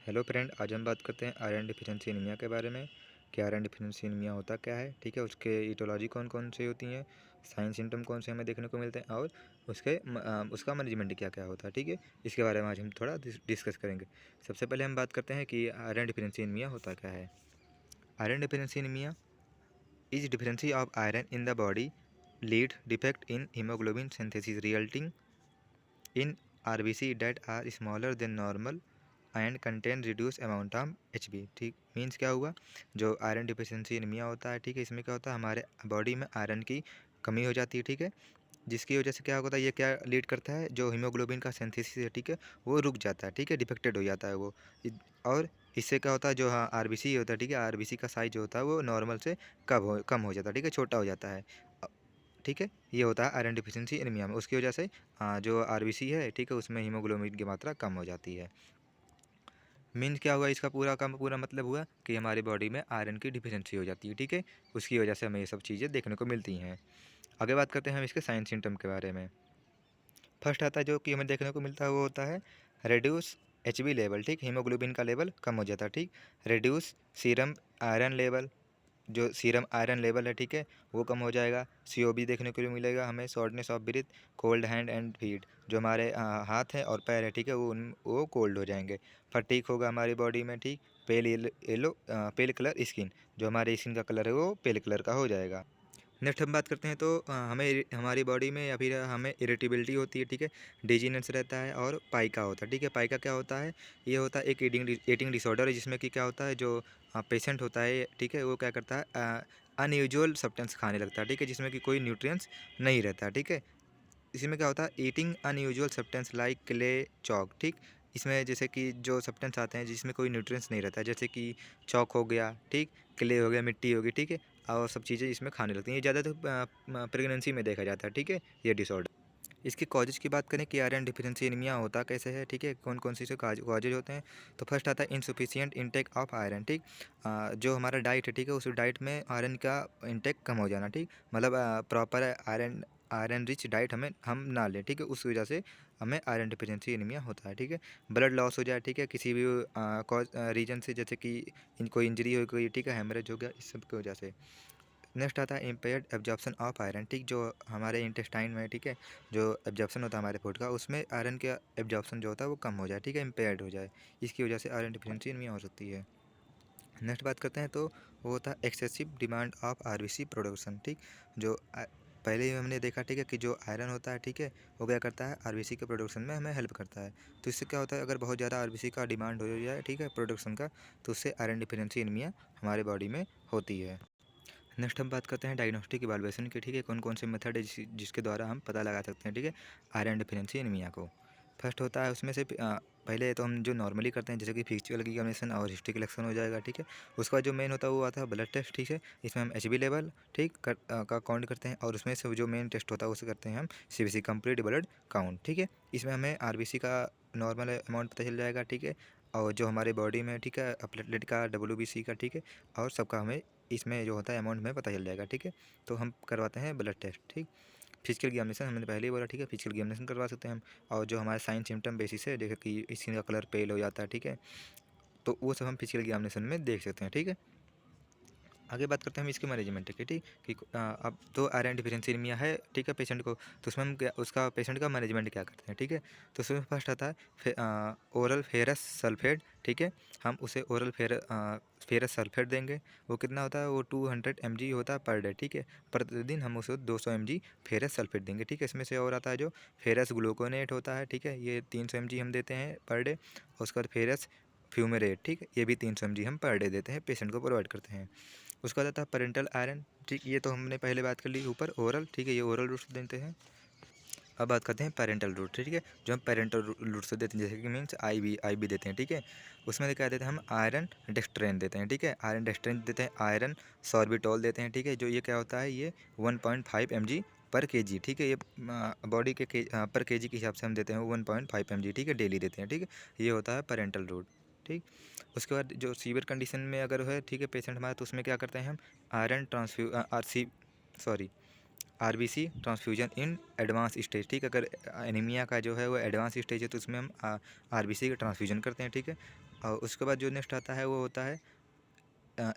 Hello friend, आज हम बात करते हैं आयरन डिफिशिएंसी एनीमिया के बारे में कि आयरन डिफिशिएंसी एनीमिया होता क्या है। ठीक है, उसके ईटियोलॉजी कौन कौन सी होती हैं, साइन सिम्टम कौन से हमें देखने को मिलते हैं और उसका मैनेजमेंट क्या क्या होता है। ठीक है, इसके बारे में आज हम थोड़ा डिस्कस करेंगे। सबसे पहले हम बात करते हैं कि आयरन डिफिशिएंसी एनीमिया होता क्या है। Iron deficiency anaemia is deficiency of iron in the body lead defect in haemoglobin synthesis resulting in RBC that are smaller than normal and contain reduce amount of Hb. ठीक means क्या हुआ, जो iron deficiency anaemia होता है, ठीक है, इसमें क्या होता है, हमारे बॉडी में आयरन की कमी हो जाती है। ठीक है, जिसकी वजह से क्या होता है, ये क्या लीड करता है, जो हीमोग्लोबिन का सिंथेसिस है, ठीक है, वो रुक जाता है। ठीक है, डिफेक्टेड हो जाता है वो। और इससे क्या होता है, जो हाँ आरबीसी होता है, ठीक है, आरबीसी का साइज जो होता है वो नॉर्मल से कम हो जाता है। ठीक है, छोटा हो जाता है। ठीक है, ये होता है आयरन डिफिशिएंसी एनीमिया में। उसकी वजह से जो आरबीसी है, ठीक है, उसमें हीमोग्लोबिन की मात्रा कम हो जाती है। मीन्स क्या हुआ, इसका पूरा का पूरा मतलब हुआ कि हमारी बॉडी में आयरन की डिफिशिएंसी हो जाती है। ठीक है, उसकी वजह से हमें ये सब चीज़ें देखने को मिलती हैं। आगे बात करते हैं हम इसके साइन सिम्टम के बारे में। फर्स्ट आता है जो कि हमें देखने को मिलता है, वो होता है रेड्यूस एचबी लेवल। ठीक, हीमोग्लोबिन का लेवल कम हो जाता है। ठीक, रेड्यूस सीरम आयरन लेवल, जो सीरम आयरन लेवल है, ठीक है, वो कम हो जाएगा। सीओबी देखने को मिलेगा हमें, shortness of breath, cold hand and feet, जो हमारे हाथ हैं और पैर है, ठीक है, वो कोल्ड हो जाएंगे। फटीक होगा हमारी बॉडी में। ठीक, पेल येलो पेल कलर स्किन, जो हमारे स्किन का कलर है वो पेल कलर का हो जाएगा। नेक्स्ट हम बात करते हैं तो हमें हमारी बॉडी में या फिर हमें इरिटेबिलिटी होती है। ठीक है, डिजीनेस रहता है और पाइका होता है। ठीक है, पाइका क्या होता है, ये होता है एक ईटिंग डिसऑर्डर है, जिसमें कि क्या होता है, जो पेशेंट होता है, ठीक है, वो क्या करता है, अनयूजुअल सब्सटेंस खाने लगता है। ठीक है, जिसमें कि कोई न्यूट्रिएंट्स नहीं रहता। ठीक है, इसमें क्या होता है, eating unusual substance like clay chalk. ठीक, इसमें जैसे कि जो सब्सटेंस आते हैं जिसमें कोई न्यूट्रिएंट्स नहीं रहता है, जैसे कि चॉक हो गया, ठीक, क्ले हो गया, मिट्टी होगी, ठीक है, और सब चीज़ें इसमें खाने लगती हैं। ये ज़्यादातर प्रेगनेंसी में देखा जाता है। ठीक है, ये डिसऑर्डर। इसकी कॉजेज़ की बात करें कि आयरन डिफिशिएंसी एनीमिया होता कैसे है, ठीक है, कौन कौन सी से कॉजेज होते हैं। तो फर्स्ट आता है इनसफिशिएंट इनटेक ऑफ आयरन। ठीक, जो हमारा डाइट है, ठीक है, उस डाइट में आयरन का इंटेक कम हो जाना। ठीक, मतलब proper iron iron rich diet हम ना लें। ठीक है, उस वजह से हमें आयरन डिफिशिएंसी एनीमिया होता है। ठीक है, ब्लड लॉस हो जाए, ठीक है, किसी भी कॉज रीजन से, जैसे कि कोई इंजरी हो गई, ठीक है, हेमरेज हो गया, इस सब की वजह से। नेक्स्ट आता है इम्पेयर्ड एब्जॉर्प्शन ऑफ आयरन। ठीक, जो हमारे इंटेस्टाइन में, ठीक है, जो एब्जॉर्प्शन होता है हमारे फूड का, उसमें आयरन का एब्जॉर्प्शन जो होता है वो कम हो जाए। ठीक है, इम्पेयर्ड हो जाए, इसकी वजह से आयरन डिफिशिएंसी इनमें हो सकती है। नेक्स्ट बात करते हैं तो वो होता है excessive demand of RBC production. ठीक, जो पहले ही हमने देखा, ठीक है, कि जो आयरन होता है, ठीक है, वो क्या करता है, आरबीसी के प्रोडक्शन में हमें हेल्प करता है। तो इससे क्या होता है, अगर बहुत ज़्यादा आरबीसी का डिमांड हो जाए, ठीक है, प्रोडक्शन का, तो उससे आयरन डिफिशिएंसी एनीमिया हमारे बॉडी में होती है। नेक्स्ट हम बात करते हैं डायग्नोस्टिक इवैल्यूएशन की। ठीक है, कौन कौन से मेथड है जिसके द्वारा हम पता लगा सकते हैं, ठीक है, आयरन डिफिशिएंसी एनीमिया को। फर्स्ट होता है उसमें से पहले तो हम जो नॉर्मली करते हैं, जैसे कि फिजिकल एग्जामिनेशन और हिस्ट्री कलेक्शन हो जाएगा। ठीक है, उसका जो मेन होता है वो आता है ब्लड टेस्ट। ठीक है, इसमें हम एचबी लेवल, ठीक, का काउंट करते हैं, और उसमें से जो मेन टेस्ट होता है उसे करते हैं हम सीबीसी कंप्लीट ब्लड काउंट। ठीक है, इसमें हमें आरबीसी का नॉर्मल अमाउंट पता चल जाएगा। ठीक है, और जो हमारे बॉडी में, ठीक है, प्लेटलेट का, डब्ल्यूबीसी का, ठीक है, और सबका हमें इसमें जो होता है अमाउंट में पता चल जाएगा। ठीक है, तो हम करवाते हैं ब्लड टेस्ट। ठीक, फिजिकल एग्जामिनेशन हमने पहले ही बोला, ठीक है, फिजिकल एग्जामिनेशन करवा सकते हैं हम। और जो हमारे साइन सिम्टम बेसिस है, जैसे कि स्किन का कलर पेल हो जाता है, ठीक है, तो वो सब हम फिजिकल एग्जामिनेशन में देख सकते हैं। ठीक है, आगे बात करते हैं हम इसके मैनेजमेंट की। ठीक, कि अब तो आयरन डिफिशिएंसी एनीमिया है, ठीक है, पेशेंट को, तो उसमें हम क्या, उसका पेशेंट का मैनेजमेंट क्या करते हैं। ठीक है, तो उसमें फर्स्ट आता है ओरल फेरस सल्फेट। ठीक है, हम उसे ओरल फेरस सल्फेट देंगे। वो कितना होता है, वो 200 mg होता है पर डे। ठीक है, प्रतिदिन हम उसे 200 mg फेरस सल्फेट देंगे। ठीक है, इसमें से और आता है जो फेरस ग्लूकोनेट होता है, ठीक है, ये 300 mg हम देते हैं पर डे। और उसके बाद फेरस फ्यूमेरेट, ठीक है, ये भी 300 mg हम पर डे देते हैं, पेशेंट को प्रोवाइड करते हैं। उसका आता है पेरेंटल आयरन। ठीक, ये तो हमने पहले बात कर ली ऊपर ओरल। ठीक है, ये ओरल रूट से देते हैं। अब बात करते हैं पेरेंटल रूट। ठीक है, जो हम पेरेंटल रूट से देते हैं, जैसे कि मीन्स आई बी देते हैं। ठीक है, उसमें क्या देते हैं, हम आयरन डेक्सट्रेन देते हैं। ठीक है, आयरन डेक्सट्रेन देते हैं, आयरन सॉर्बिटॉल देते हैं। ठीक है, जो ये क्या होता है, ये 1.5 mg पर केजी। ठीक है, ये बॉडी पर केजी के हिसाब से हम देते हैं 1.5 mg। ठीक है, डेली देते हैं। ठीक है, ये होता है पेरेंटल रूट। ठीक, उसके बाद जो सीवियर कंडीशन में अगर है, ठीक है, पेशेंट हमारा, तो उसमें क्या करते हैं हम iron sorry RBC transfusion in advance stage. ठीक, अगर एनीमिया का जो है वो एडवांस स्टेज है, तो उसमें हम आरबीसी का ट्रांसफ्यूजन करते हैं। ठीक है, और उसके बाद जो नेक्स्ट आता है वो होता है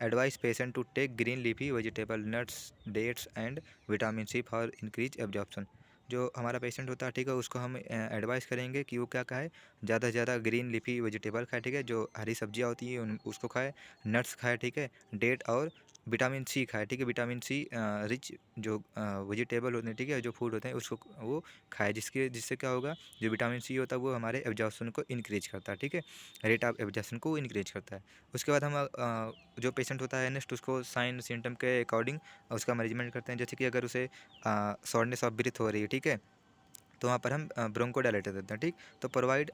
advice patient to take green leafy vegetable nuts dates and vitamin C for increase absorption. जो हमारा पेशेंट होता है, ठीक है, उसको हम एडवाइस करेंगे कि वो क्या खाए, ज़्यादा से ज़्यादा ग्रीन लीफी वेजिटेबल खाए, ठीक है, जो हरी सब्जियाँ होती हैं उसको खाए, नट्स खाए, ठीक है, डेट और विटामिन सी खाए, ठीक है, विटामिन सी रिच जो वेजिटेबल होते हैं, ठीक है, जो फूड होते हैं उसको वो खाए, जिससे क्या होगा, जो विटामिन सी होता है वो हमारे एब्जॉर्प्शन को इंक्रीज करता है, ठीक है, रेट ऑफ एब्जॉर्प्शन को इंक्रीज करता है। उसके बाद हम जो पेशेंट होता है नेक्स्ट उसको साइन सिम्टम के अकॉर्डिंग उसका मैनेजमेंट करते हैं। जैसे कि अगर उसे शॉर्टनेस ऑफ ब्रीथ हो रही है, ठीक है, तो वहाँ पर हम ब्रोंकोडायलेटर देते हैं, ठीक। तो प्रोवाइड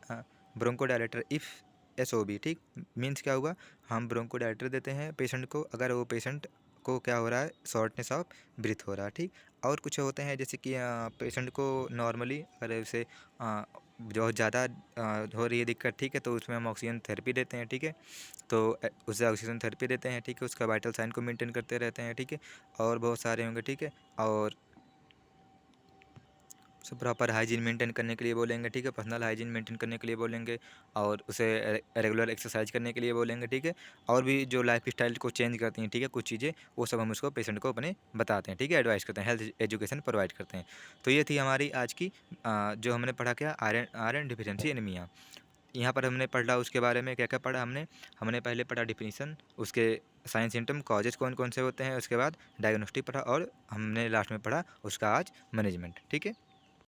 ब्रोंकोडायलेटर इफ़ SOB, ठीक, मीन्स क्या हुआ, हम ब्रोंकोडायलेटर देते हैं पेशेंट को अगर वो पेशेंट को क्या हो रहा है, शॉर्टनेस ऑफ ब्रीथ हो रहा है, ठीक। और कुछ होते हैं जैसे कि पेशेंट को नॉर्मली अगर उसे जो ज़्यादा हो रही है दिक्कत, ठीक है, तो उसमें हम ऑक्सीजन थेरेपी देते हैं, ठीक है, तो उसे ऑक्सीजन थेरेपी देते हैं, ठीक है, उसका वाइटल साइन को मेंटेन करते रहते हैं, ठीक है, और बहुत सारे होंगे, ठीक है, और उसे प्रॉपर हाइजीन मेंटेन करने के लिए बोलेंगे, ठीक है, पर्सनल हाइजीन मेंटेन करने के लिए बोलेंगे, और उसे रेगुलर एक्सरसाइज करने के लिए बोलेंगे, ठीक है, और भी जो लाइफ स्टाइल को चेंज करती हैं, ठीक है, कुछ चीज़ें वो सब हम उसको पेशेंट को अपने बताते हैं, ठीक है, एडवाइस करते हैं, हेल्थ एजुकेशन प्रोवाइड करते हैं। तो ये थी हमारी आज की जो हमने पढ़ा क्या, आयरन डिफिशिएंसी एनीमिया। यहाँ पर हमने पढ़ा उसके बारे में क्या क्या पढ़ा हमने हमने पहले पढ़ा डिफिनीसन, उसके साइन सिम्टम कॉजेज कौन कौन से होते हैं, उसके बाद डायग्नोस्टिक पढ़ा, और हमने लास्ट में पढ़ा उसका आज मैनेजमेंट, ठीक है।